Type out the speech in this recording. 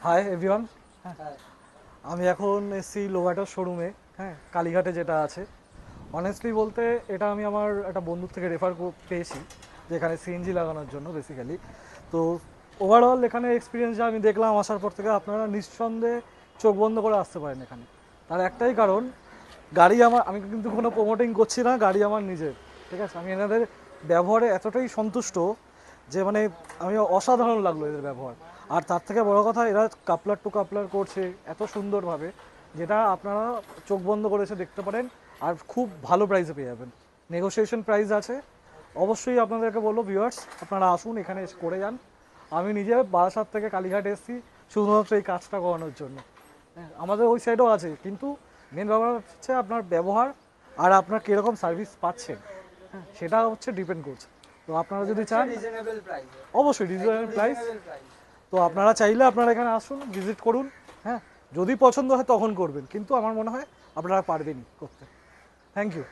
Hi everyone. আমি এখন এসছি লোগাটার শোরুমে, হ্যাঁ, কালীঘাটে যেটা আছে। অনেস্টলি বলতে এটা আমি আমার একটা বন্ধুর থেকে রেফার পেয়েছি, যে এখানে সিএনজি লাগানোর জন্য বেসিক্যালি। তো ওভারঅল এখানে এক্সপিরিয়েন্স যা আমি দেখলাম আসার পর থেকে, আপনারা নিঃসন্দেহে চোখ বন্ধ করে আসতে পারেন এখানে। তার একটাই কারণ, গাড়ি আমি কিন্তু কোনো প্রমোটিং করছি না, গাড়ি আমার নিজের, ঠিক আছে। আমি এনাদের ব্যবহারে এতটাই সন্তুষ্ট যে মানে আমি অসাধারণ লাগলো এদের ব্যবহার। আর তার থেকে বড় কথা, এরা কাপলার টু কাপলার করছে এত সুন্দরভাবে, যেটা আপনারা চোখ বন্ধ করে এসে দেখতে পারেন। আর খুব ভালো প্রাইসে পেয়ে যাবেন, নেগোসিয়েশন প্রাইস আছে। অবশ্যই আপনাদেরকে বলবো ভিউয়ার্স, আপনারা আসুন এখানে এসে করে যান। আমি নিজে বারাসাত থেকে কালীঘাট এসেছি শুধুমাত্র এই কাজটা করানোর জন্য। হ্যাঁ, আমাদের ওই সাইডও আছে, কিন্তু মেন ব্যাপার হচ্ছে আপনার ব্যবহার আর আপনার কীরকম সার্ভিস পাচ্ছেন, হ্যাঁ, সেটা হচ্ছে ডিপেন্ড করছে। তো আপনারা যদি চান, অবশ্যই রিজনেবল প্রাইস। তো আপনারা চাইলে আপনারা এখানে আসুন, ভিজিট করুন। হ্যাঁ, যদি পছন্দ হয় তখন করবেন, কিন্তু আমার মনে হয় আপনারা পারবেনই করতে। Thank you.